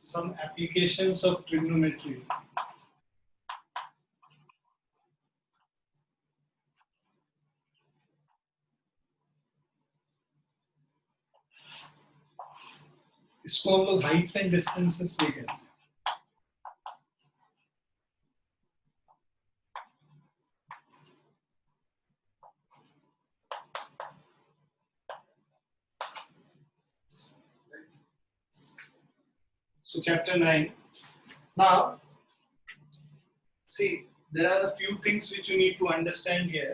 some applications of trigonometry. इसको हम लोग हाइट्स एंड डिस्टेंसेस भी कहते हैं. So chapter 9. Now, see, there are a few things which you need to understand here.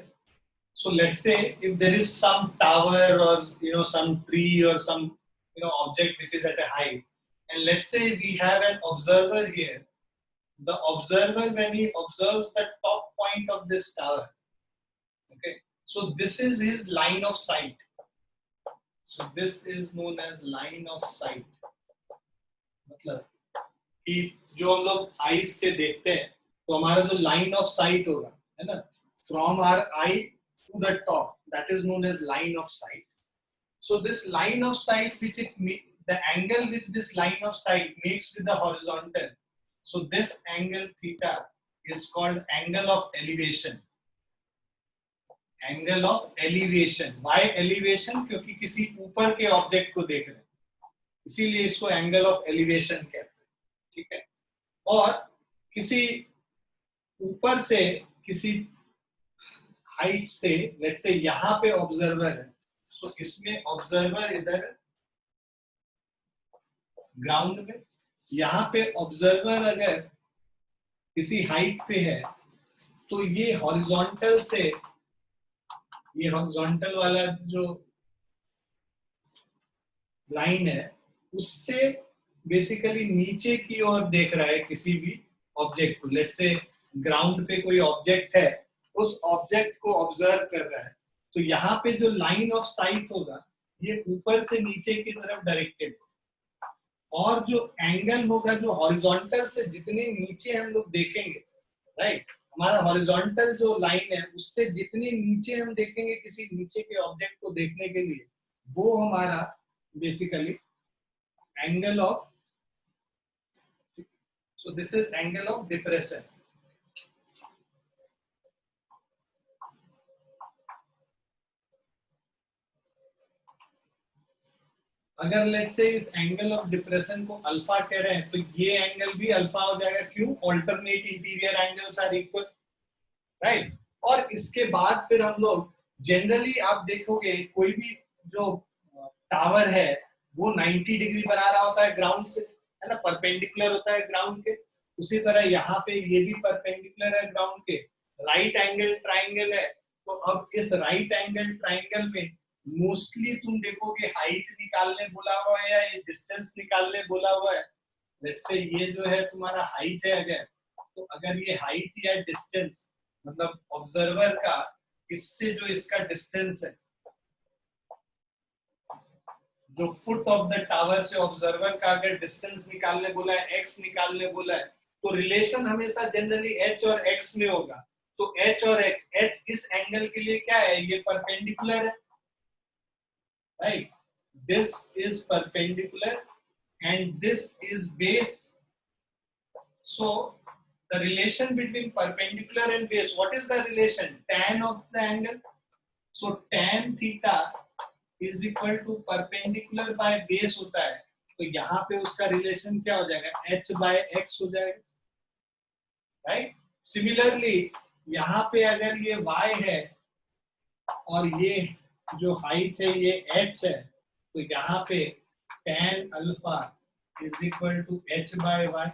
So let's say if there is some tower or some tree or some object which is at a height, and let's say we have an observer here. The observer, when he observes the top point of this tower, okay, so this is his line of sight. So this is known as line of sight. मतलब कि जो हम लोग eyes से देखते हैं तो हमारा जो लाइन ऑफ साइट होगा, है ना, from our eye to the top, that is known as line of sight. So this line of sight, the angle which this line of sight makes with the horizontal, so this angle theta is called angle of elevation. Angle of elevation. Why elevation? क्योंकि किसी ऊपर के object को देख रहे हैं, इसीलिए इसको एंगल ऑफ एलिवेशन कहते हैं. ठीक है. और किसी ऊपर से किसी हाइट से, लेट्स से यहाँ पे ऑब्जर्वर है, तो इसमें ऑब्जर्वर इधर ग्राउंड में, यहाँ पे ऑब्जर्वर अगर किसी हाइट पे है तो ये हॉरिजॉन्टल से, ये हॉरिजॉन्टल वाला जो लाइन है उससे बेसिकली नीचे की ओर देख रहा है किसी भी ऑब्जेक्ट को. लेट्स से ग्राउंड पे कोई ऑब्जेक्ट है, उस ऑब्जेक्ट को ऑब्जर्व कर रहा है, तो यहाँ पे जो लाइन ऑफ साइट होगा ये ऊपर से नीचे की तरफ डायरेक्टेड होगा. और जो एंगल होगा जो हॉरिजॉन्टल से जितने नीचे हम लोग देखेंगे, राइट, हमारा हॉरिजॉन्टल जो लाइन है उससे जितने नीचे हम देखेंगे किसी नीचे के ऑब्जेक्ट को देखने के लिए, वो हमारा basically angle of, so this is angle of depression. अगर लेट्स से इस एंगल ऑफ डिप्रेशन को अल्फा कह रहे हैं तो ये एंगल भी अल्फा हो जाएगा. क्यों? Alternate interior angles are equal, right. और इसके बाद फिर हम लोग जनरली आप देखोगे कोई भी जो टावर है वो 90 डिग्री बना रहा होता है ग्राउंड से, है ना, परपेंडिकुलर होता है ग्राउंड के. उसी तरह यहाँ पे ये भी परपेंडिकुलर है ग्राउंड के. राइट एंगल ट्राइंगल है, तो अब इस राइट एंगल ट्राइंगल में मोस्टली तुम देखोगे हाइट निकालने बोला हुआ है या ये डिस्टेंस निकालने बोला हुआ है. लेट्स से ये जो है तुम्हारा हाइट है, अगर तो अगर ये हाइट या डिस्टेंस मतलब ऑब्जर्वर का इससे जो इसका डिस्टेंस है, जो फुट ऑफ द टावर से ऑब्जर्वर का अगर डिस्टेंस निकालने बोला है, एक्स निकालने बोला है, तो रिलेशन हमेशा जनरली एच और एक्स में होगा. तो एच और एक्स, एच इस एंगल के लिए क्या है, ये परपेंडिकुलर है, right? This is perpendicular and this is base. So the relation between perpendicular and base, what is the relation? Tan of the angle. So tan theta is equal to perpendicular by base होता है, तो यहाँ पे उसका relation क्या हो जाएगा, h by x हो जाएगा, राइट. सिमिलरली यहाँ पे अगर ये y है और ये जो हाइट है ये h है, तो यहाँ पे tan alpha is equal to h by y,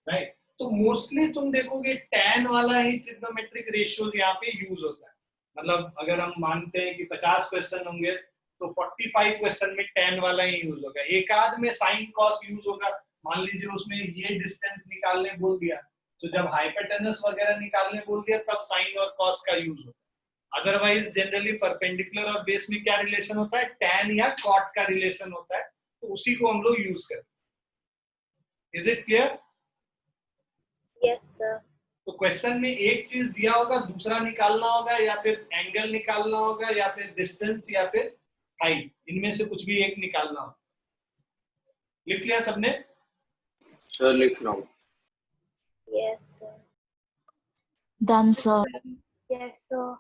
right. तो मोस्टली तुम देखोगे tan वाला ही ट्रिग्नोमेट्रिक रेशियोज यहाँ पे यूज होता है. मतलब अगर हम मानते हैं कि 50 क्वेश्चन होंगे तो 45 क्वेश्चन में tan वाला ही यूज होगा. एक आध में साइन कॉस यूज होगा. मान लीजिए उसमें ये डिस्टेंस निकालने बोल दिया, तो जब हाइपोटेनस वगैरह निकालने बोल दिया तब साइन और कॉस का यूज होता है. अदरवाइज जनरली परपेंडिकुलर और बेस में क्या रिलेशन होता है, tan या cot का रिलेशन होता है, तो उसी को हम लोग यूज करते हैं. Is it clear? Yes sir. तो क्वेश्चन में एक चीज दिया होगा, दूसरा निकालना होगा, या फिर एंगल निकालना होगा, या फिर डिस्टेंस, या फिर हाइट, इनमें से कुछ भी एक निकालना होगा. लिख लिया सबने? सर लिख रहा हूँ। Yes, sir. Done, sir. Yes, sir.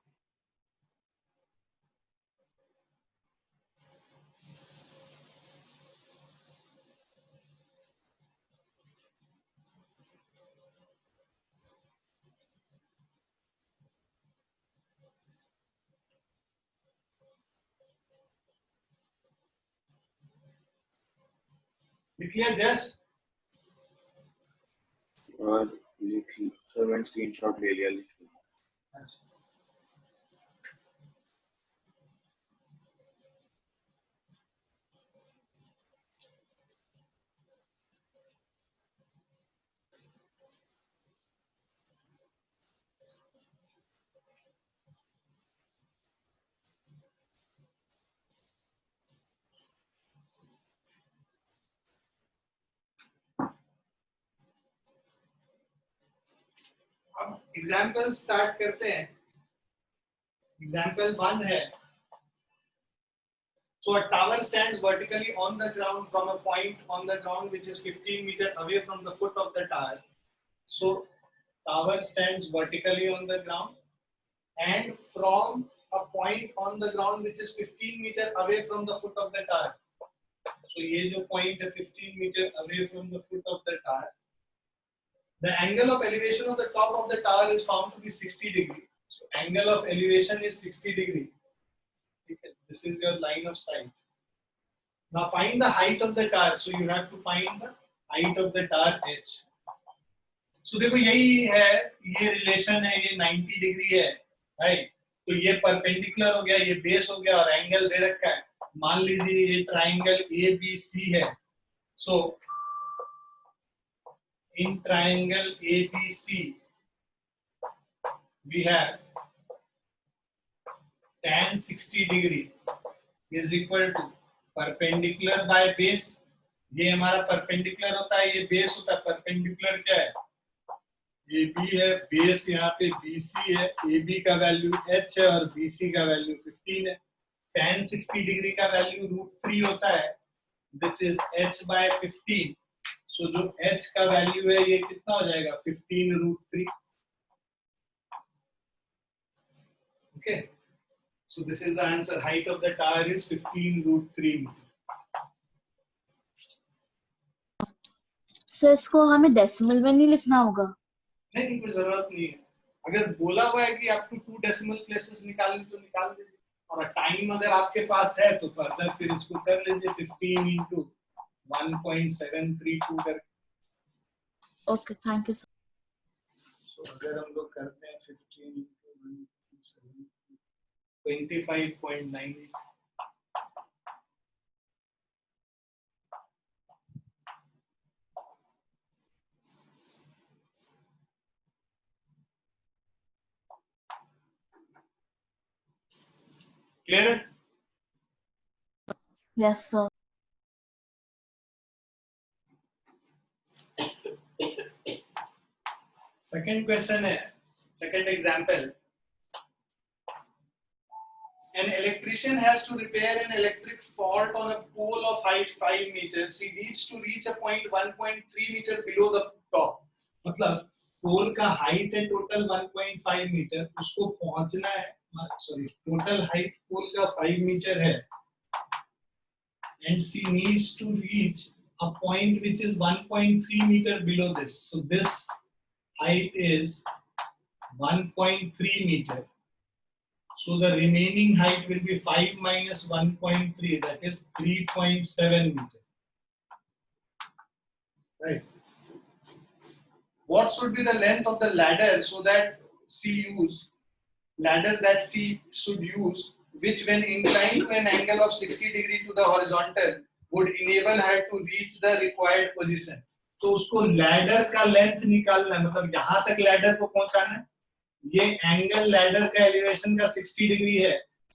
लिख लिया जस्ट? और सर मैंने स्क्रीनशॉट ले लिया, लिख लिया। अच्छा, अब एग्जाम्पल स्टार्ट करते हैं। एग्जाम्पल 1 है, so a tower stands vertically on the ground from a point on the ground which is 15 meter away from the foot of the tower. So tower stands vertically on the ground and from a point on the ground which is 15 meter away from the foot of the tower. So ये जो point है 15 meter away from the foot of the tower. The angle of elevation of the top of the tower is found to be 60 degree. So angle of elevation is 60 degree. This is your line of sight. Now find the height of the tower. So you have to find the height of the tower h. So देखो यही है, ये relation है, ये 90 degree है, right? तो ये perpendicular हो गया, ये बेस हो गया और एंगल दे रखा है। मान लीजिए ये ट्राइंगल ABC है। So in triangle ABC we have tan 60 degree is equal to perpendicular by base. ये हमारा परपेंडिकुलर होता है, ये बेस होता है। परपेंडिकुलर क्या है? AB है, बेस यहाँ पे BC है, AB का वैल्यू h है और BC का वैल्यू 15 है। tan 60 डिग्री का वैल्यू √3 होता है, which is h by 15. So जो h का वैल्यू है ये कितना हो जाएगा? 15 √3. Okay. So this is the answer. Height of the tower is 15 √3 meter. Sir इसको हमें डेसिमल में नहीं लिखना होगा? नहीं, कोई जरूरत नहीं है। अगर बोला हुआ है कि आपको 2 डेसिमल प्लेसेस निकालने तो निकाल दीजिए, और टाइम अगर आपके पास है तो फर्दर फिर इसको कर लीजिए 15 into 1.732 करके। Okay, thank you sir. So अगर हम लोग करते हैं 15 into 1.7, 25.9। क्लियर है? Yes sir. सेकंड क्वेश्चन है, second example. An electrician has to repair an electric fault on a pole of height 5 meters. He needs to reach a point 1.3 meter below the top. मतलब पोल का height है total 1.5 metre, उसको पहुंचना है, sorry total height पोल का 5 metre है, and she needs to reach a point which is 1.3 meter below this. So this height is 1.3 meter. So the remaining height will be 5 minus 1.3, that is 3.7 meter. Right. What should be the length of the ladder so that she should use, which when inclined to an angle of 60 degree to the horizontal would enable her to reach the required position. तो उसको ladder का length निकालना है, मतलब यहाँ तक ladder को पहुंचाना है। ये एंगल लैडर का एलिवेशन का 60 डिग्री है,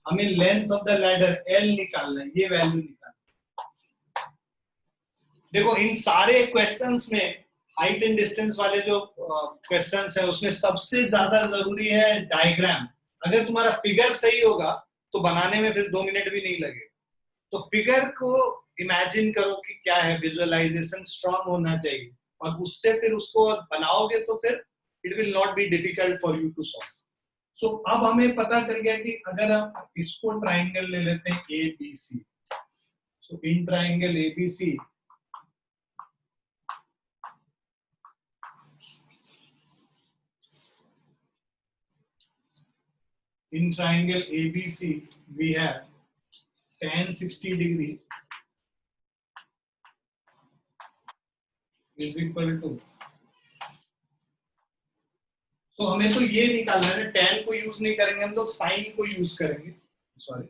हमें length of the ladder L निकालना है, ये वैल्यू निकालना है। देखो इन सारे क्वेश्चंस में हाइट एंड डिस्टेंस वाले जो क्वेश्चंस है उसमें सबसे ज्यादा जरूरी है डायग्राम। अगर तुम्हारा फिगर सही होगा तो बनाने में फिर 2 मिनट भी नहीं लगेगा। तो फिगर को इमेजिन करो कि क्या है, विजुअलाइजेशन स्ट्रांग होना चाहिए और उससे फिर उसको बनाओगे तो फिर it will not be difficult for you to solve. So अब हमें पता चल गया कि अगर आप इसको ट्राइंगल ले लेते हैं ABC, so in triangle ABC in triangle ABC we have tan 60 degree is equal to, so हमें तो ये निकालना है ना, tan को यूज नहीं करेंगे हम लोग, sin को यूज करेंगे, सॉरी,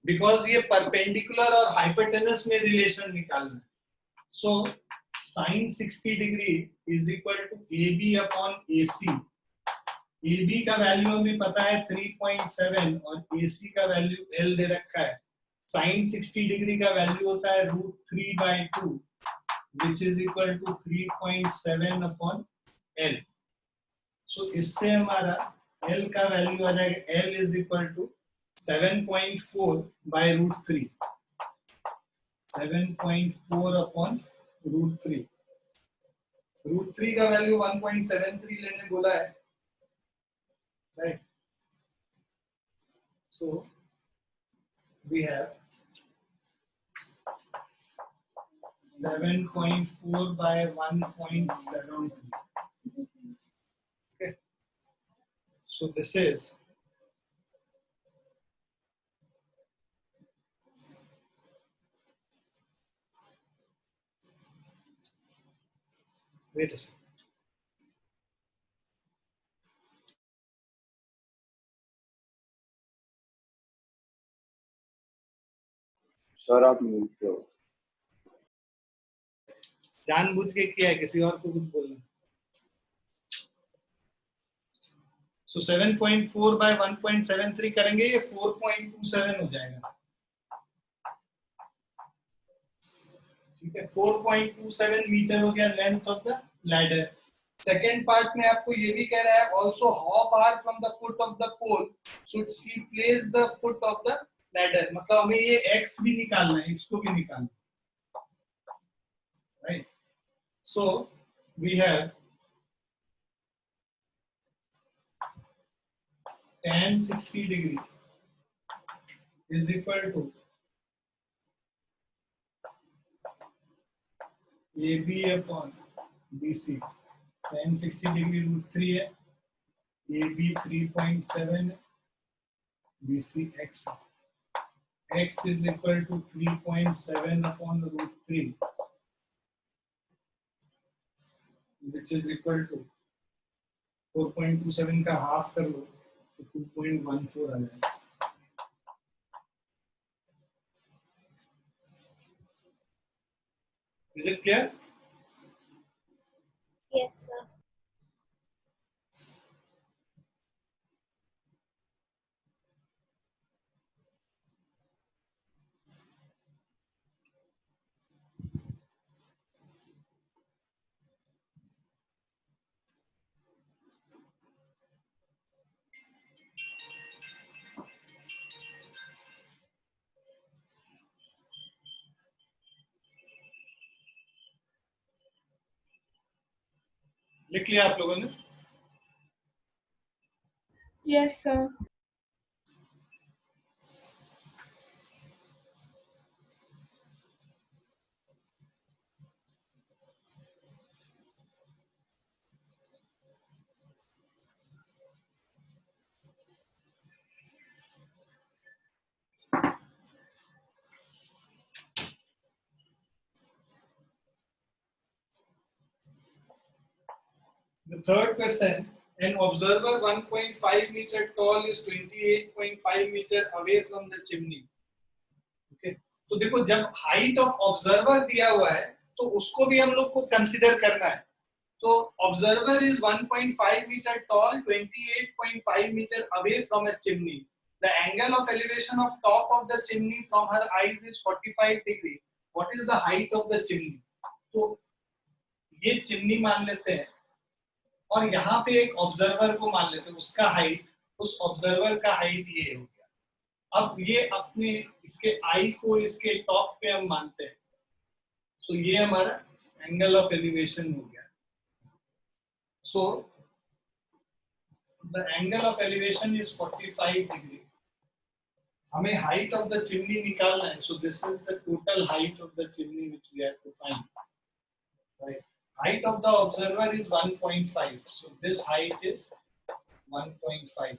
बिकॉज ये परपेंडिकुलर और हाइपोटेनस में रिलेशन निकालना है। So sin 60 degree is equal to AB upon AC। AB का वैल्यू हमें पता है 3.7 और AC का वैल्यू L दे रखा है। sin 60 डिग्री का वैल्यू होता है √3/2 which is equal to 3.7 upon L। सो इससे हमारा L का वैल्यू आ जाएगा, L is equal to 7.4 by √3, 7.4 upon √3। √3 का वैल्यू 1.73 लेने बोला है, right? So we have 7.4 by 1.73. Okay. So this is wait a second. Sir आप म्यूट पे हो। जानबूझ के किया है, किसी और को कुछ बोलना। सो 7.4 by 1.73 करेंगे, ये 4.27 हो जाएगा। ठीक है, 4.27 मीटर हो गया length of the ladder. Second part में आपको ये भी कह रहा है also how far from the foot of the pole should we place the foot of the ladder, मतलब हमें ये x भी निकालना है, इसको भी निकालना है, right? So we have tan 60 degree is equal to AB upon BC। tan 60 degree √3 है, AB 3.7 है, BC x है। x is equal to 3.7 upon √3 which is equal to 4.27 का हाफ कर लो तो 2.14 आ जाएगा। Is it clear? Yes, sir. लिख लिया आप लोगों ने? Yes, sir. The third question, an observer 1.5 meter tall is 28.5 meter away from the chimney. Okay, तो देखो जब हाइट ऑफ ऑब्जर्वर दिया हुआ है तो उसको भी हम लोग को कंसीडर करना है। तो observer is 1.5 meter tall, 28.5 meter away from a chimney. The angle of elevation of top of the chimney from her eyes is 45 degree. What is the height of the chimney? तो ये chimney मान लेते हैं और यहाँ पे एक observer को मान लेते हैं, उसका हाइट, उस ऑब्जर्वर का हाइट ये हो गया। अब ये अपने इसके आई को इसके टॉप पे हम मानते हैं, तो ये हमारा एंगल ऑफ एलिवेशन हो गया. So the angle of elevation is 45 degree. हमें हाइट ऑफ द चिमनी निकालना है. So this is the total height of the chimney which we have to find. Right. Height of the observer is 1.5. So this height is 1.5.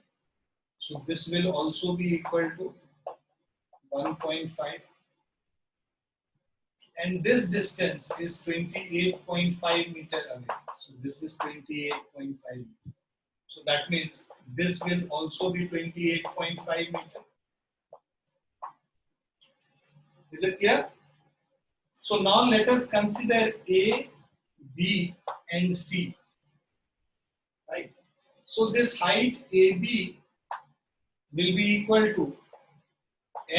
So this will also be equal to 1.5. And this distance is 28.5 meter away. So this is 28.5. So that means this will also be 28.5 meter. Is it clear? So now let us consider A, B and C. Right. So this height AB will be equal to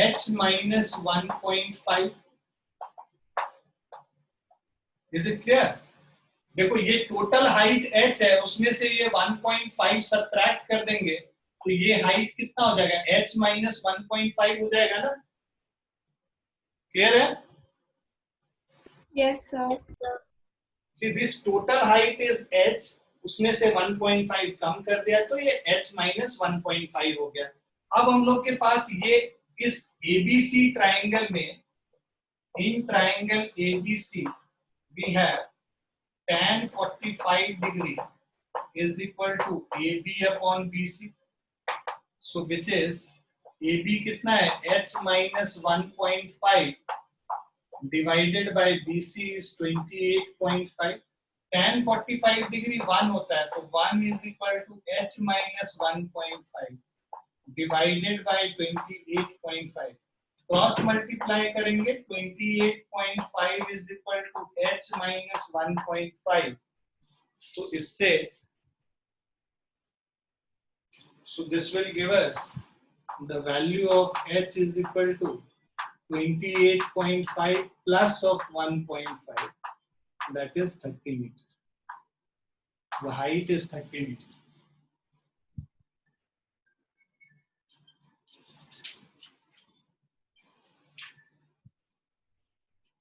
h minus 1.5. Is it clear? देखो ये total height h है, उसमें से ये 1.5 subtract कर देंगे तो ये हाइट कितना हो जाएगा? h minus 1.5 हो जाएगा ना? क्लियर है? Yes, sir. See, this total height is h, उसमें से 1.5 कम कर दिया तो ये h minus 1.5 हो गया. अब हम लोग के पास ये इस ABC ट्रायंगल में, in triangle ABC we have tan 45 degree is equal to AB upon BC. So which is AB कितना है? h minus 1.5 divided by BC is 28.5. tan 45 degree 1 होता है तो 1 is equal to h minus 1.5 divided by 28.5. Cross multiply करेंगे 28.5 is equal to h minus 1.5. तो इससे so this will give us the value of h is equal to 28.5 plus of 1.5, that is 30 meters. The height is 30 meters.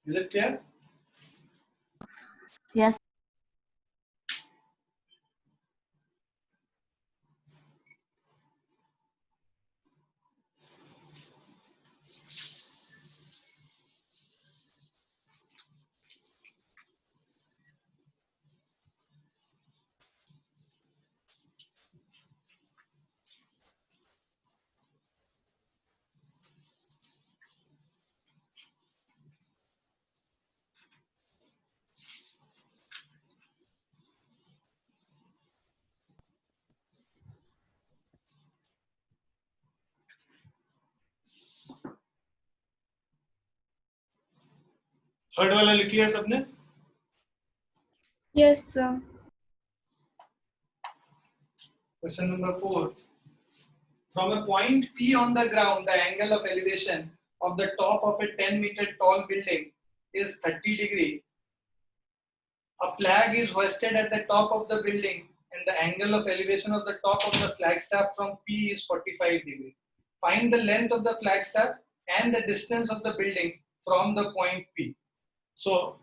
Is it clear? Yes. Third वाला लिख लिया सबने? Yes, sir. Question number 4. From a point P on the ground, the angle of elevation of the top of a 10-meter tall building is 30 degree. A flag is hoisted at the top of the building and the angle of elevation of the top of the flagstaff from P is 45 degree. Find the length of the flagstaff and the distance of the building from the point P. So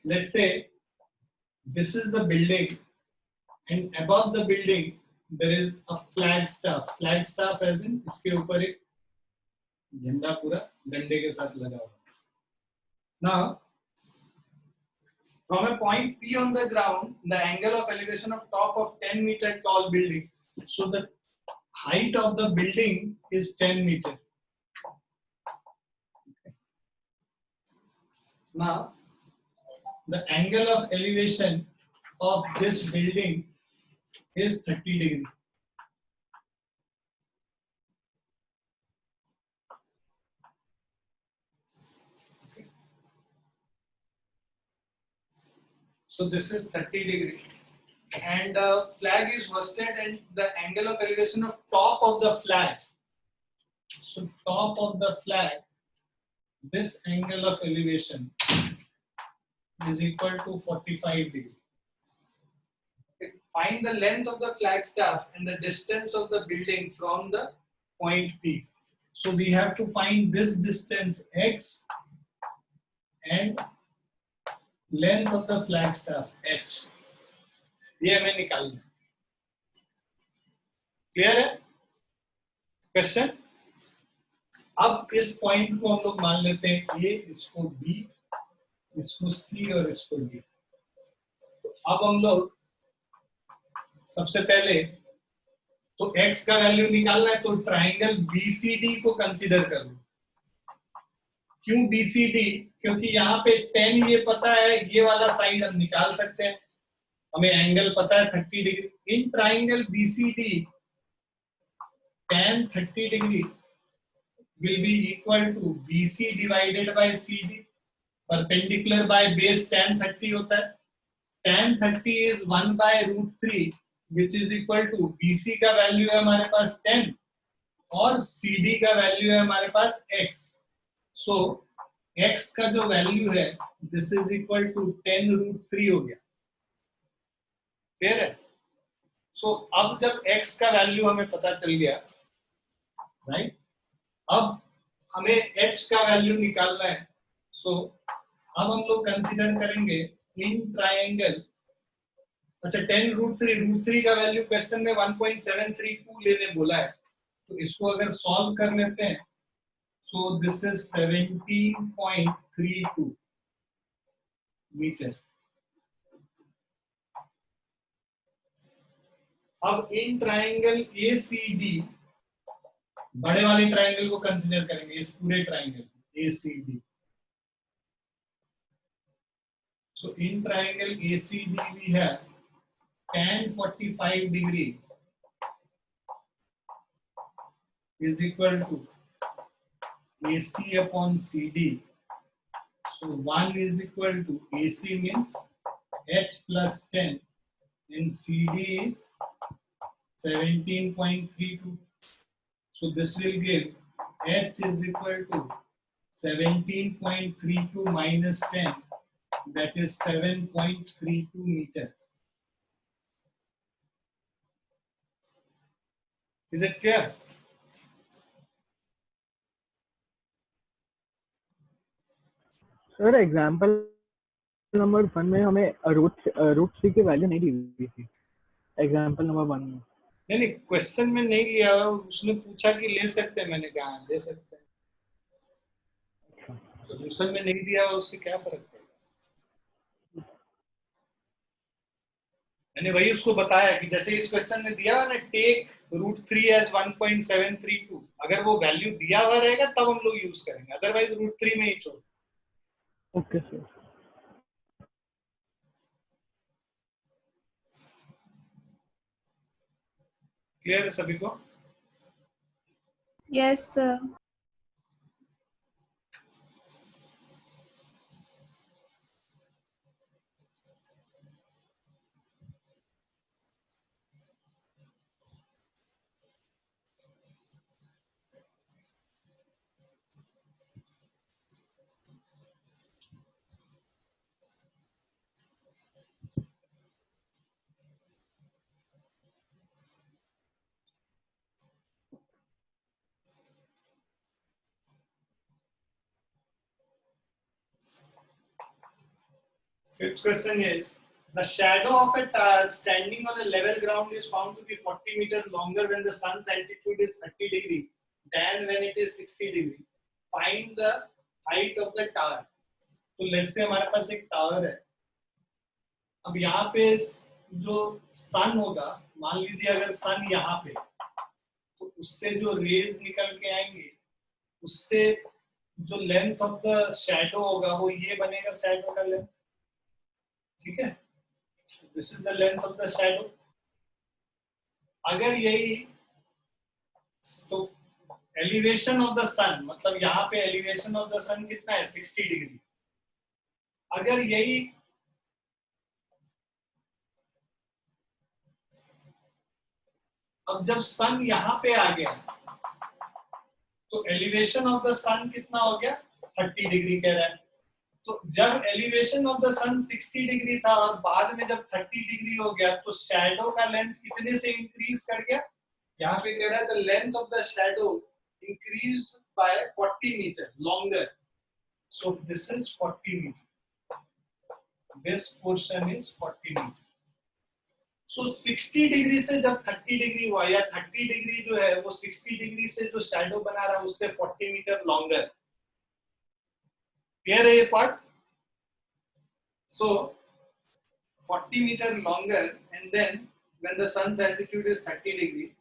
let's say this is the building and above the building there is a flagstaff. Flagstaff as in इसके ऊपर एक झंडा पूरा डंडे के साथ लगा हुआ. Now from a point P on the ground, the angle of elevation of top of 10-meter tall building. So the height of the building is 10 meter. Now the angle of elevation of this building is 30 degree. So this is 30 degree and the flag is hoisted and the angle of elevation of top of the flag. So top of the flag, this angle of elevation is equal to 45 degree. Okay. Find the length of the flagstaff and the distance of the building from the point P. So we have to find this distance x and length of the flag staff h, ये हमें निकालना है। Clear है question? अब इस point को हम लोग मान लेते हैं ए, इसको बी, इसको सी और इसको डी। तो अब हम लोग सबसे पहले तो x का वैल्यू निकालना है, तो ट्राइंगल BCD को कंसीडर कर लो। क्यों BCD? क्योंकि यहाँ पे 10 ये पता है, ये वाला साइड हम निकाल सकते हैं, हमें एंगल पता है 30 degree. In triangle BCD tan 30 degree will be equal to BC divided by CD, perpendicular by base tan 30 होता है। tan 30 is 1 by √3 which is equal to BC का वैल्यू है हमारे पास 10 और CD का वैल्यू है हमारे पास x। सो x का जो वैल्यू है दिस इज इक्वल टू 10√3 हो गया। क्लियर है? सो अब जब x का वैल्यू हमें पता चल गया, राइट, अब हमें h का वैल्यू निकालना है। सो अब हम लोग कंसीडर करेंगे इन ट्राइंगल, अच्छा 10√3 का वैल्यू क्वेश्चन में 1.732 लेने बोला है, तो इसको अगर सॉल्व कर लेते हैं सो दिस इज 17.32 मीटर। अब इन ट्राइंगल ACD, बड़े वाले ट्राइंगल को कंसीडर करेंगे, इस पूरे triangle ACD। So in triangle ACD we have tan 45 degree is equal to AC upon CD. So 1 is equal to AC means H plus 10 and CD is 17.32. So this will give H is equal to 17.32 minus 10, that is 7.32 meter. Is it clear? Sir example number 1 में हमें root 3 की value नहीं दी हुई थी example number 1 में। नहीं, question में नहीं लिया, उसने पूछा कि ले सकते हैं, मैंने कहा ले सकते हैं। सोल्यूशन में नहीं दिया, उससे क्या फर्क पड़ेगा? मैंने वही उसको बताया कि जैसे इस क्वेश्चन में दिया ना, टेक √3 एज 1.732, अगर वो वैल्यू दिया हुआ रहेगा तब हम लोग यूज करेंगे, अदरवाइज √3 में ही छोड़। Okay sir. क्लियर है सभी को? Yes, sir. Fifth question is, the shadow of a tower standing on a level ground is found to be 40 meters longer when the sun's altitude is 30 degree than when it is 60 degree. Find the height of the tower. तो let's say हमारे पास एक tower है। अब यहाँ पे जो सन होगा, मान लीजिए अगर सन यहाँ पे, तो उससे जो रेज निकल के आएंगे, उससे जो लेंथ ऑफ द शैडो होगा वो ये बनेगा, शैडो का लेंथ। ठीक है, this is the length of the shadow. अगर यही तो एलिवेशन ऑफ द सन, मतलब यहाँ पे एलिवेशन ऑफ द सन कितना है 60 डिग्री। अगर यही अब जब सन यहाँ पे आ गया तो एलिवेशन ऑफ द सन कितना हो गया 30 डिग्री कह रहा है। तो जब elevation of the sun 60 degree था और बाद में जब 30 डिग्री हो गया तो शैडो का लेंथ कितने से इंक्रीज कर गया? यहाँ पे कह रहा है the length of the shadow increased by 40 metre longer. So this is 40 metre. this portion is 40 meter. So 60 degree से जब 30 डिग्री हुआ या 30 डिग्री जो है वो 60 डिग्री से जो शैडो बना रहा है उससे 40 मीटर लॉन्गर. क्लियर है ये part? So 40 meter longer, and then when the sun's altitude is 30 degree,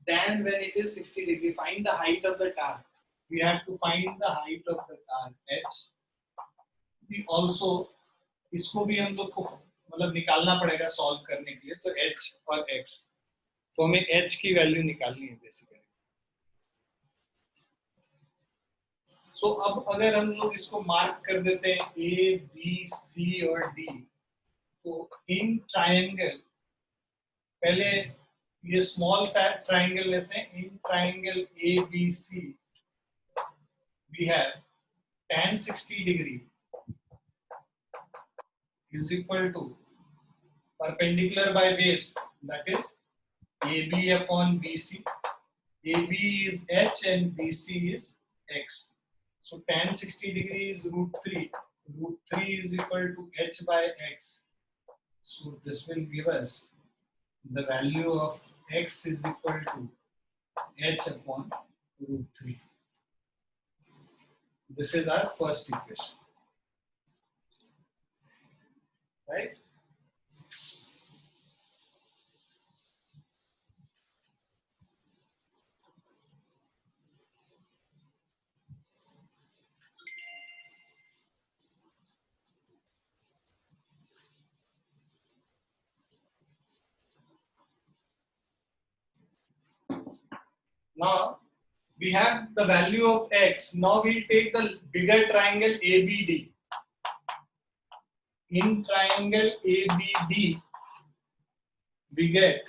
then when it is 60 degree, find the height of the tower. We have to find the height of the tower h. We also इसको भी हम लोग को मतलब निकालना पड़ेगा solve करने के लिए. तो h और x, तो हमें h की वैल्यू निकालनी है बेसिकली. सो अब अगर हम लोग इसको मार्क कर देते हैं a, b, c और d, तो इन ट्रायंगल पहले ये स्मॉल ट्रायंगल लेते हैं. In triangle ABC we have tan 60 degree is equal to perpendicular by base, that is AB upon BC. AB is h and BC is x. So tan 60 degree is root 3. Root 3 is equal to h by x. So this will give us the value of x is equal to h upon root 3. This is our first equation. Right? Now we have the value of x. Now we'll take the bigger triangle ABD. In triangle ABD, we get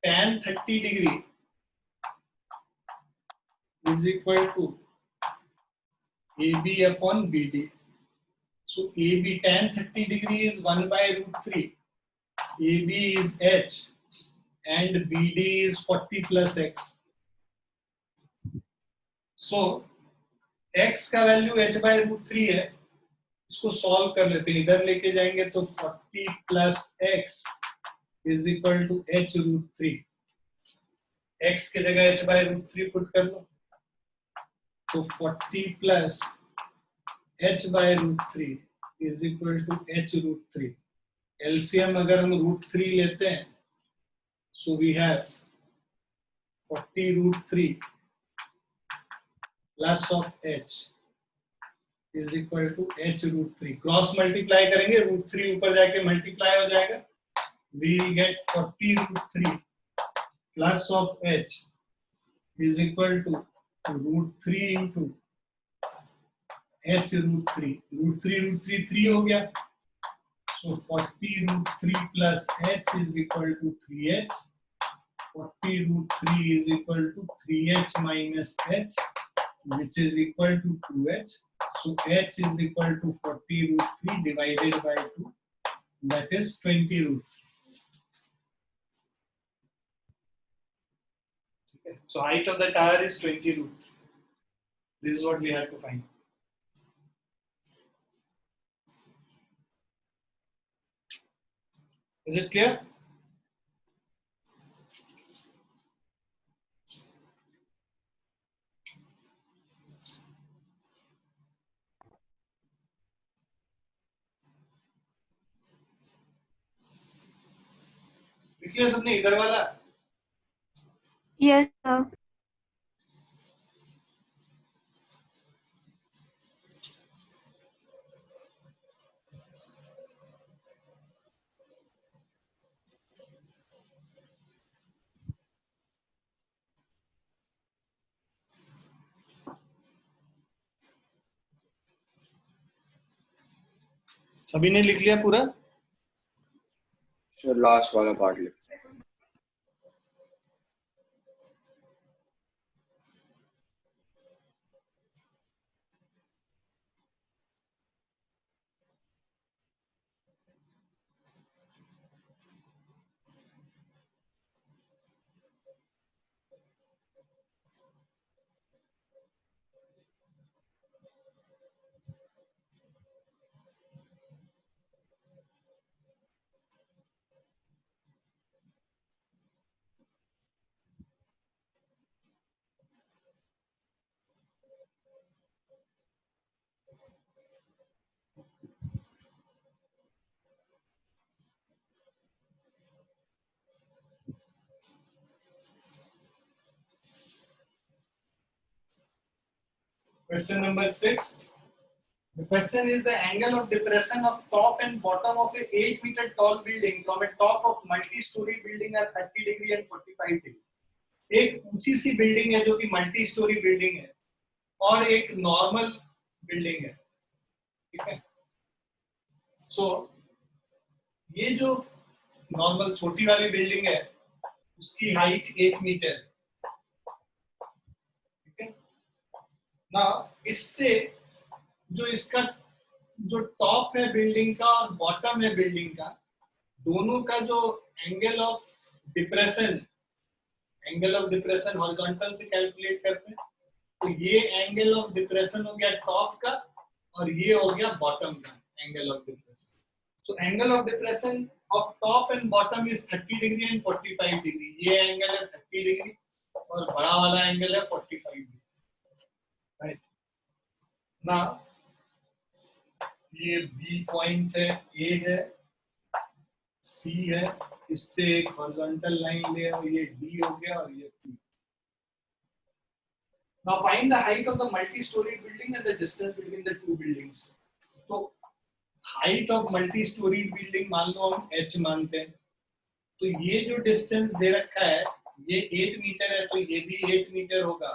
tan 30 degree is equal to AB upon BD. So AB tan 30 degree is 1 by root 3. AB is h and BD is 40 plus x. So x का value h by root 3 है. इसको solve कर लेते हैं. इधर लेके जाएंगे तो 40 plus x is equal to h root 3. x की जगह h by root 3 पुट कर लो तो 40 plus h by root 3 is equal to h root 3. LCM अगर हम root 3 लेते हैं, so we have 40 root 3 plus of h is equal to h root 3. Cross multiply करेंगे, root 3 ऊपर जाके मल्टीप्लाई हो जाएगा. We will get 40 root 3 plus of h is equal to root 3 into h root 3. Root 3 3 हो गया. So 40 root 3 plus h is equal to 3h. 40 root 3 is equal to 3h minus h, which is equal to 2h. So h is equal to 40 root 3 divided by 2, that is 20 root 3. Okay. So height of the tower is 20 root 3. This is what we have to find. Is it clear? लिखिए सबने इधर वाला. Yes, sir. सभी ने लिख लिया पूरा? Sir last वाला पार्ट लिख. Question number 6. The question is the angle of depression of top and bottom of a 8-meter tall building from a top of multi-story building are 30 degree and 45 degree. एक ऊंची सी building है जो कि multi storey building है और एक normal building है, ठीक है। सो ये जो नॉर्मल छोटी वाली बिल्डिंग है उसकी हाइट 1 मीटर है, ठीक है ना। इससे जो इसका जो टॉप है बिल्डिंग का और बॉटम है बिल्डिंग का, दोनों का जो एंगल ऑफ डिप्रेशन हॉरिजॉन्टल से कैलकुलेट करते हैं, तो ये एंगल ऑफ डिप्रेशन हो गया टॉप का और ये हो गया बॉटम का angle of depression. So angle of depression of top and bottom is 30 degree and 45 degree. ये एंगल है 30 डिग्री और बड़ा वाला एंगल है 45 डिग्री, राइट ना। ये B पॉइंट है, A है, C है, इससे एक हॉरिजॉन्टल लाइन ले और ये D हो गया और ये P। Now find the height of the multi-story building and the distance between the two buildings. तो height of multi storey building मान लो हम h मानते हैं, तो ये जो डिस्टेंस दे रखा है ये 8 मीटर है, तो ये भी 8 मीटर होगा।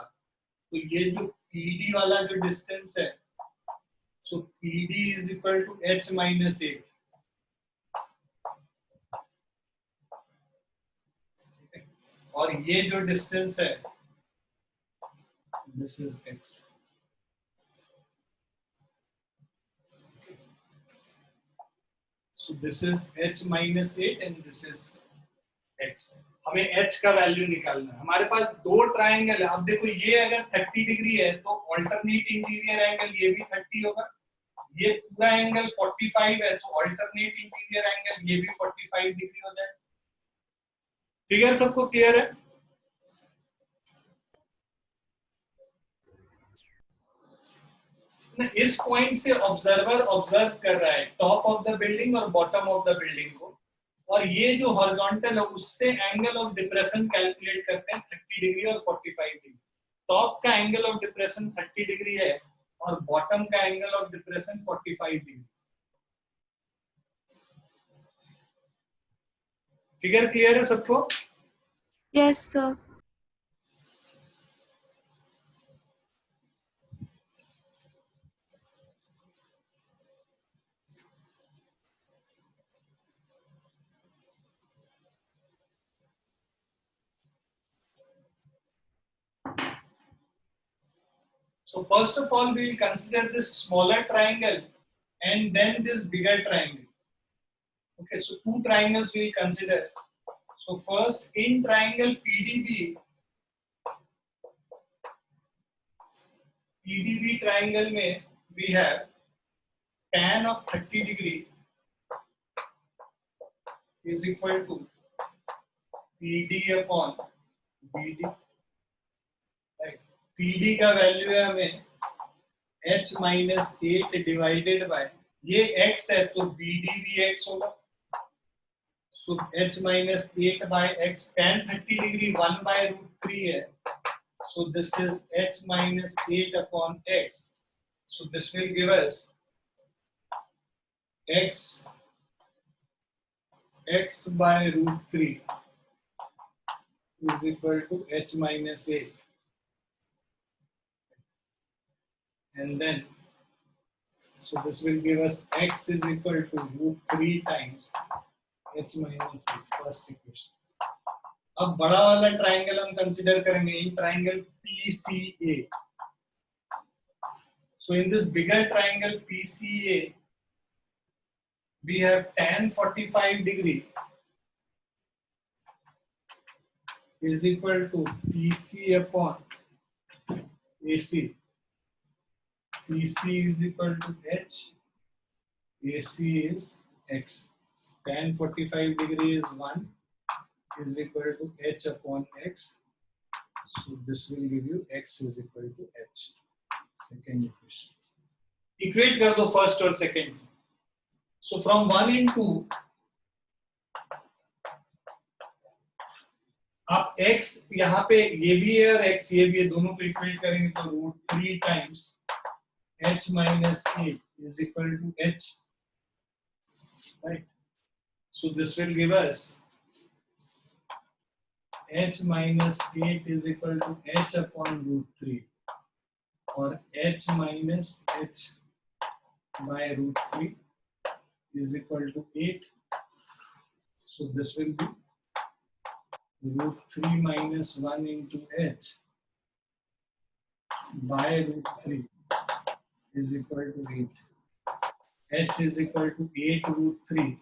तो ये जो PD वाला जो डिस्टेंस है, so PD is equal to h minus 8। और ये जो डिस्टेंस है this is x। So this is h minus 8 and this is x। हमें h का वैल्यू निकालना है। हमारे पास दो ट्रायंगल है। अब देखो ये अगर 30 डिग्री है तो ऑल्टरनेट इंटीरियर एंगल ये भी 30 होगा। ये पूरा एंगल 45 है तो ऑल्टरनेट इंटीरियर एंगल ये भी 45 डिग्री हो जाए। फिगर सबको क्लियर है? इस पॉइंट से ऑब्जर्वर ऑब्जर्व कर रहा है टॉप ऑफ द बिल्डिंग और बॉटम ऑफ द बिल्डिंग को, और ये जो हॉरिजॉन्टल है उससे एंगल ऑफ डिप्रेशन कैलकुलेट करते हैं 30 डिग्री और 45 डिग्री। टॉप का एंगल ऑफ डिप्रेशन 30 डिग्री है और बॉटम का angle of depression 45 degree. Figure clear है सबको? Yes, sir. So first of all, we will consider this smaller triangle and then this bigger triangle. Okay, so two triangles we will consider. So first, in triangle PDB triangle में we have tan of 30 degree is equal to PD upon BD. Right. PD का value है हमें h minus 8 divided by, ये x है तो BD भी x होगा। So h minus 8 by x, tan 30 degree 1 by root 3 है, so this is h minus 8 upon x. So this will give us x by root 3 is equal to h minus 8, and then so this will give us x is equal to root 3 times h minus 8, first equation. अब बड़ा वाला triangle हम consider करेंगे, in triangle PCA. So in this bigger triangle PCA we have tan 45 degree is equal to PC upon AC. PC is equal to h, AC is x. Tan 45 degree is 1 is equal to h upon x. So this will give you x is equal to h. Second equation. Equate कर दो first और second. So from 1 and 2 आप x यहाँ पे ये भी है और x ये भी है, दोनों को इक्वेट करेंगे तो √3 times h minus 8 is equal to h, right? So this will give us h minus 8 is equal to h upon √3 or h minus h by √3 is equal to 8. So this will be √3 minus 1 into h by √3 is equal to 8. h is equal to 8 √3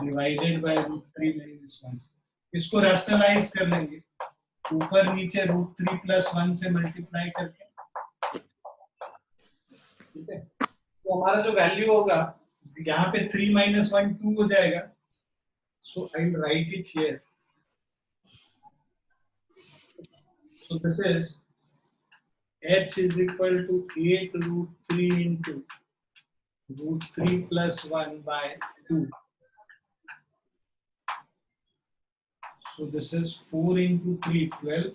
divided by √3 minus 1. इसको rationalise कर लेंगे, ऊपर नीचे √3 plus 1 से multiply करके, ठीक है? तो हमारा जो वैल्यू होगा यहाँ पे 3 minus 1 2 हो जाएगा. So I will write it here. So this is h is equal to 8 √3 into √3 plus 1 by 2. So this is 4 into 3 12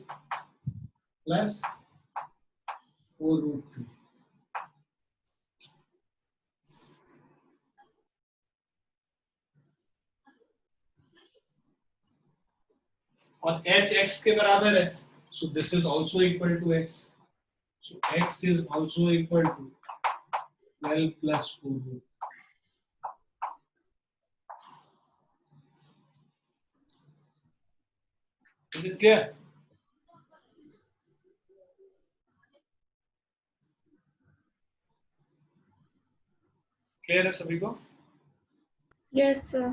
plus 4 √3. और h x के बराबर है, so this is also equal to x. So x is also equal to 12 plus 4 √3. Is it clear? Clear है सभी को? Yes, sir.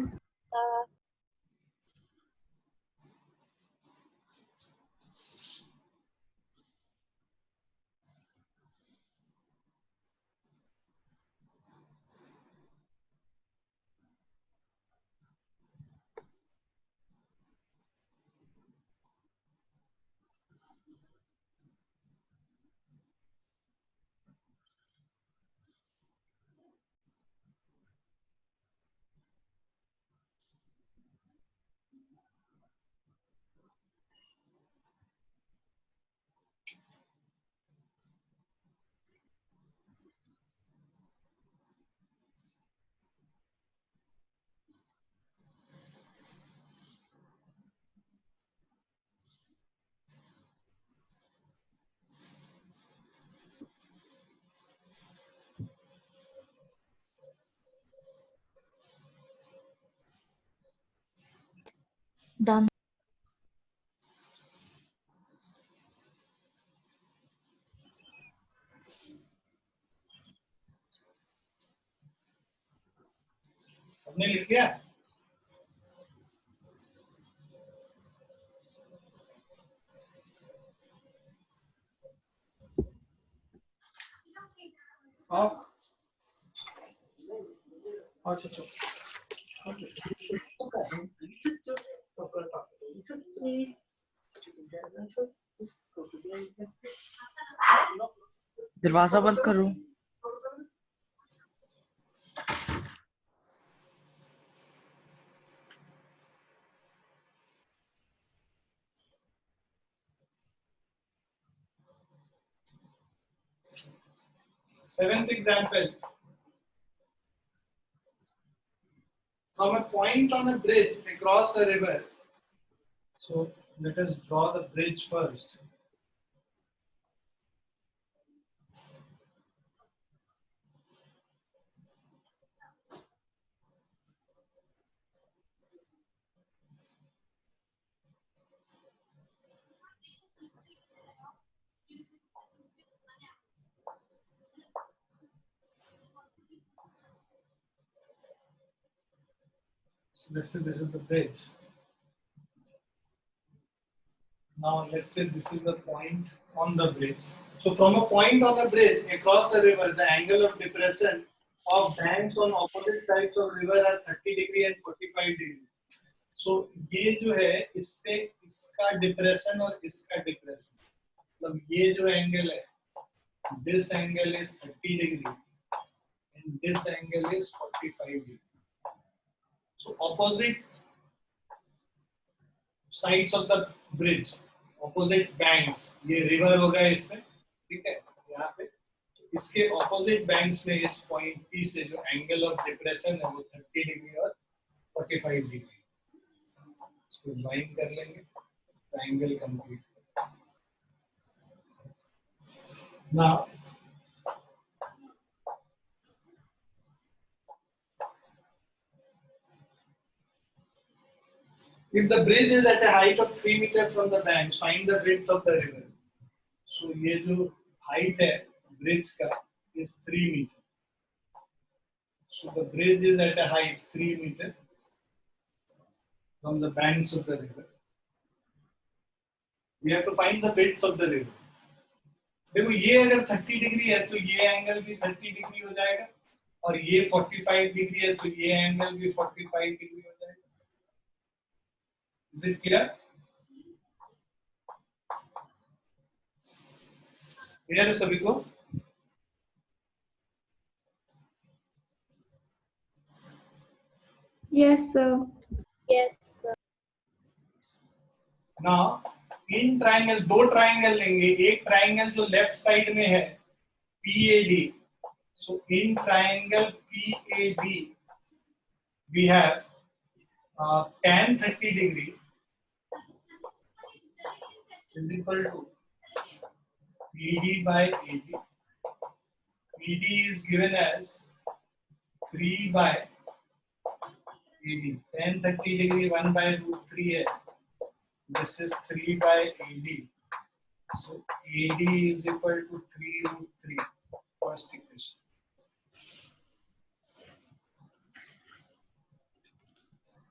Done. सबने लिख लिया? अच्छा दरवाजा बंद करो. Seventh example. From a point on a bridge across a river. So let us draw the bridge first. So let's say this is the bridge. Now let's say this is the point on the bridge. So from a point on a bridge across a river, the angle of depression of banks on opposite sides of river are 30 degree and 45 degree. So ये जो है इससे इसका depression और इसका depression, मतलब ये जो एंगल है, this angle is 30 degree this angle is 45 degree. So opposite sides of the bridge, opposite banks, ये river होगा इसमें, ठीक है, यहाँ पे इसके opposite banks में इस point P से जो angle of depression है वो 30 डिग्री और 45 डिग्री, इसको बाइंड कर लेंगे, triangle complete. Now if the bridge is at a height of 3 meters from the banks, find the width of the river. So ये जो height है bridge का is 3 meter. So the bridge is at a height 3 meter from the banks of the river. We have to find the width of the river. देखो ये अगर 30 degree है तो ये एंगल भी 30 डिग्री हो जाएगा और ये 45 डिग्री है तो ये एंगल भी 45 डिग्री हो जाएगा. Is it clear? Clear है सभी को? Yes, sir. Yes, sir. Now in triangle, दो ट्राइंगल लेंगे, एक ट्राइंगल जो लेफ्ट साइड में है PAD. So in triangle PAD we have tan 30 degree is equal to PD by AD. PD is given as 3 by AD. Tan 30 degree 1 by root 3 है. This is 3 by AD. So AD is equal to 3 root 3. First equation.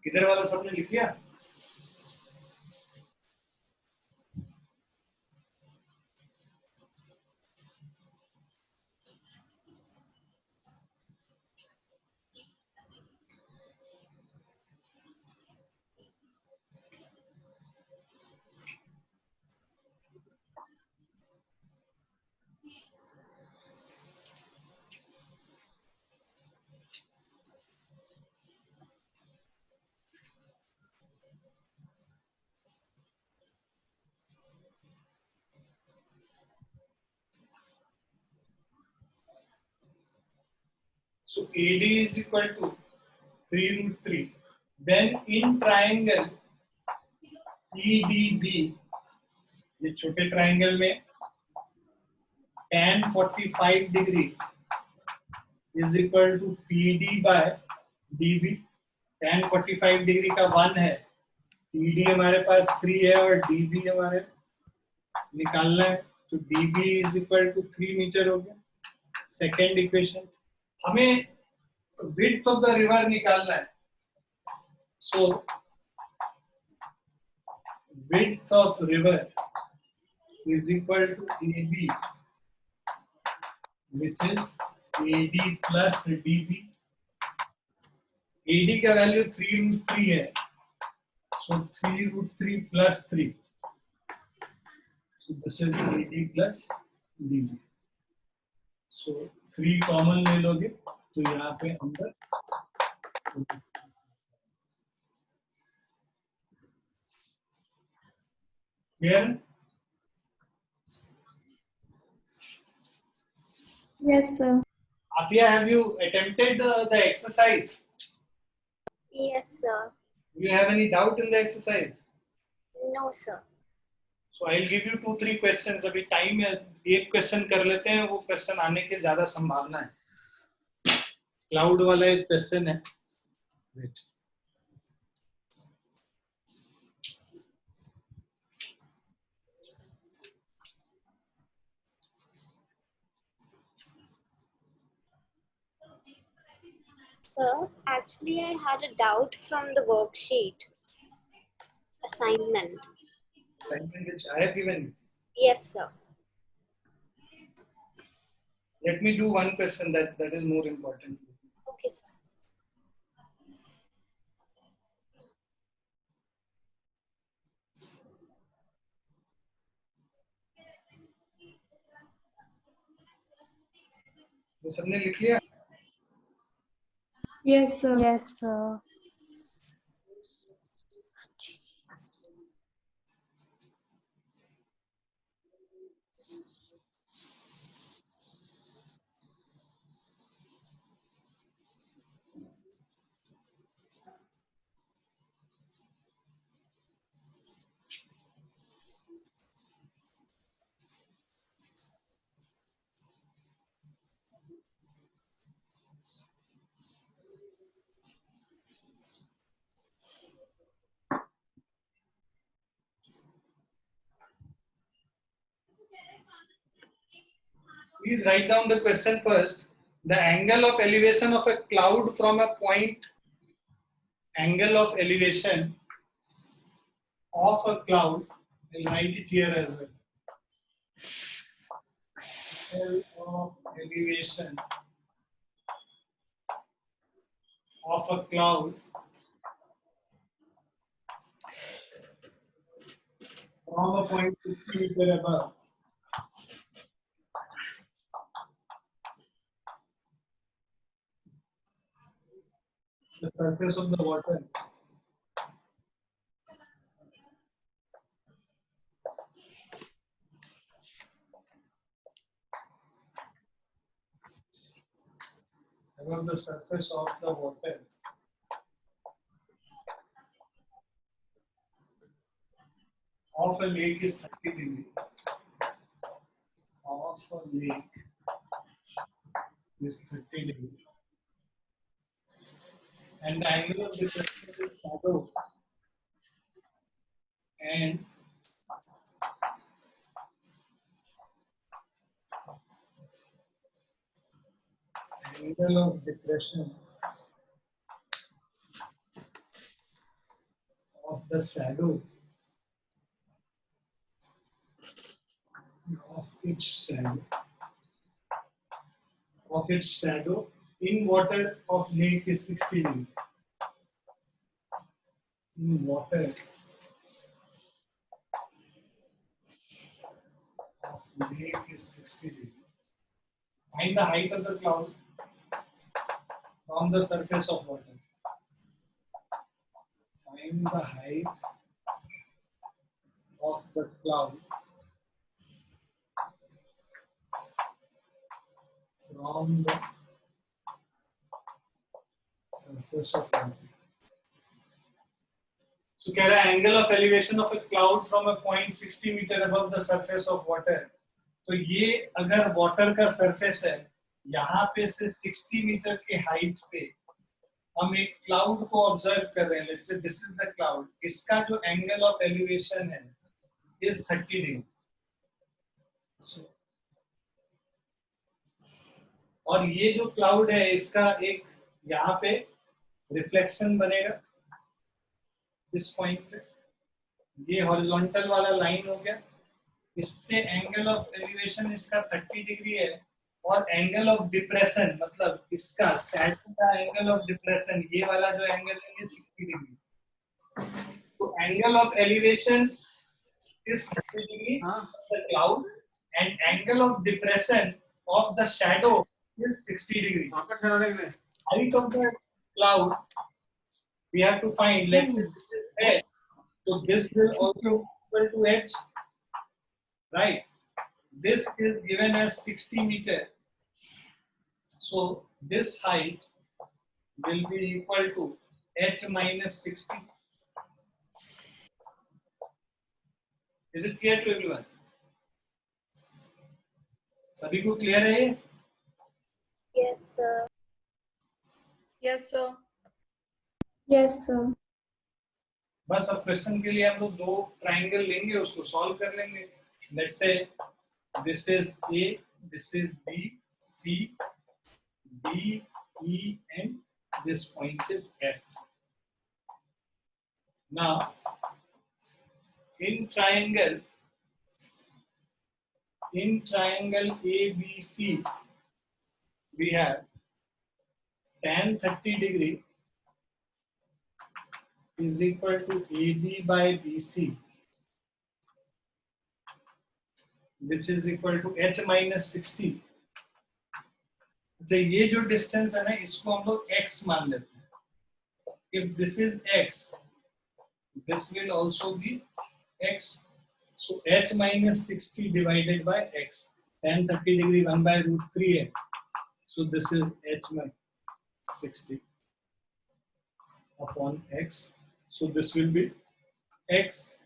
इधर वाला सबने लिख लिया? So AD is equal to 3 root 3. Then in triangle EDB, ये छोटे triangle में tan 45 degree is equal to PD by DB. tan 45 degree का 1 है, PD हमारे पास 3 है और DB हमारे निकालना है, तो DB is equal to 3 metre हो गया. सेकेंड इक्वेशन, हमें width of the river निकालना है. So width of river is equal to AB, which is AD plus DB. AD का वैल्यू 3 root 3 है, so 3 root 3 plus 3. So this is AD plus DB. So 3 common ले लोगे तो यहाँ पे अंदर clear? Yes, sir. Atia, have you attempted the exercise? Yes, sir. Do you have any doubt in the exercise? No, sir. So I'll give you 2-3 questions. अभी time है, एक question कर लेते हैं, वो क्वेश्चन आने की ज्यादा संभावना है. क्लाउड वाला एक क्वेश्चन है. Wait. Sir, actually I had a doubt from the worksheet assignment. Assignment which I have given you. Yes, sir. Let me do one question that is more important. Okay, sir. तो सबने लिख लिया? Yes, sir. Yes, sir. Please write down the question first. The angle of elevation of a cloud from a point, angle of elevation of a cloud, I'll write it here as well. Angle of elevation of a cloud from a point 60 meter above. The surface of the water. Above the surface of the water. Of a lake is 30 degree. Of a lake is 30 degree. And the angle of depression is shadow. And angle of depression of the shadow of its shadow in water of lake is 60 degree. In water of lake is 60 degree. Find the height of the cloud from the surface of water. Find the height of the cloud from the surface of water. So कह रहा है angle of elevation of a cloud from a point 60 meter above the surface of water. तो ये अगर water का surface है, यहाँ पे से 60 मीटर के height पे हम एक cloud को observe कर रहे हैं. Let's say this is the cloud. इसका जो angle of elevation है is 30 degree. So, और ये जो cloud है इसका एक यहाँ पे reflection बनेगा इस पॉइंट पे. ये हॉरिजॉन्टल वाला लाइन हो गया. इससे एंगल ऑफ एलिवेशन इसका 30 डिग्री है और एंगल ऑफ डिप्रेशन मतलब इसका शैडो का एंगल ऑफ डिप्रेशन ये वाला जो एंगल है ये 60 डिग्री. तो angle of elevation is 30 degree the cloud and angle of depression of the shadow is 60 degree. Height of the cloud we have to find. Let's say this is h, so this will also equal to h, right? This is given as 60 meter, so this height will be equal to h minus 60. Is it clear to everyone? सभी को clear है ये? Yes, sir. Yes, sir. Yes, sir. बस अब question के लिए हम लोग दो ट्राइंगल लेंगे उसको सॉल्व कर लेंगे. Let's say this is A, this is B, C, D, E and this point is F. Now in triangle ABC we have tan 30 degree is equal to AB by BC, which is equal to H minus 60. अच्छा ये जो distance है ना इसको हम लोग x मान लेते हैं. If this is x, this will also be x. So h minus 60 divided by x. Tan 30 degree 1 by root 3 है. So this is h minus 60 upon x. So this will be x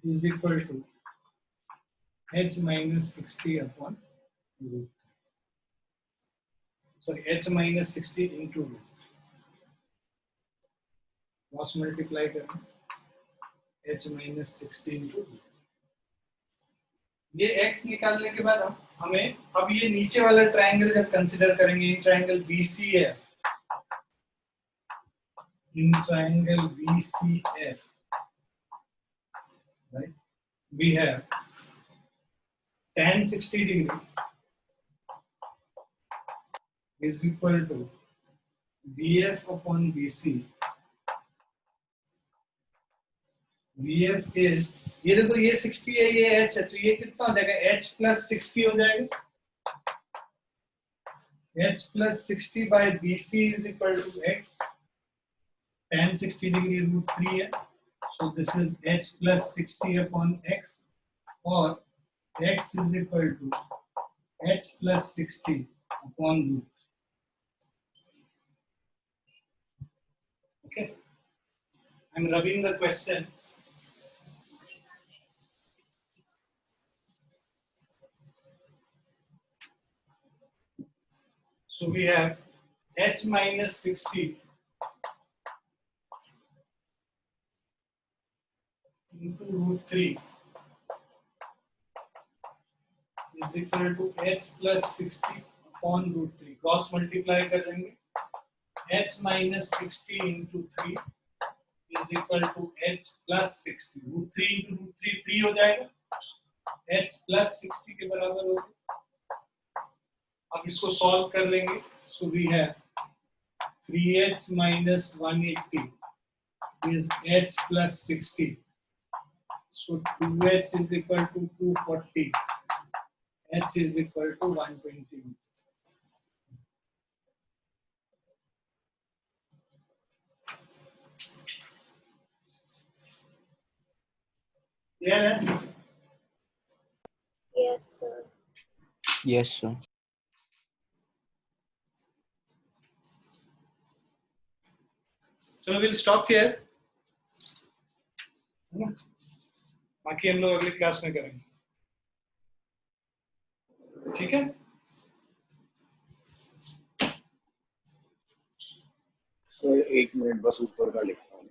is equal to h minus 60 upon root. Sorry, h minus 60 into root. Cross multiply करना h minus 60 into root. ये x निकालने के बाद हमें अब ये नीचे वाला ट्रायंगल जब कंसीडर करेंगे, ये triangle BCF, in triangle BCF, right, we have tan 60 degree is equal to BF upon BC. BF is, ये देखो ये 60 है, ये h है, तो ये कितना हो जाएगा, h plus 60 हो जाएगा. h plus 60 by BC is equal to x. Tan 60 degree root 3 है, so this is h plus 60 upon x, और x is equal to h plus 60 upon root. Okay, I'm rubbing the question. So we have h minus 60 into root 3 is equal to h plus 60 upon root 3. Cross multiply कर देंगे. h minus 60 into 3 is equal to h plus 60. Root 3 into root 3 3 हो जाएगा. h plus 60 के बराबर होगा. अब इसको solve कर लेंगे. So we have 3h minus 180 is h plus 60. So 2h is equal to 240. H is equal to 120. Clear है? Yes, sir. Yes, sir. चलो we'll stop here. है ना? बाकी हम लोग अगली क्लास में करेंगे. ठीक है? सर 1 मिनट बस ऊपर का लिखता हूँ.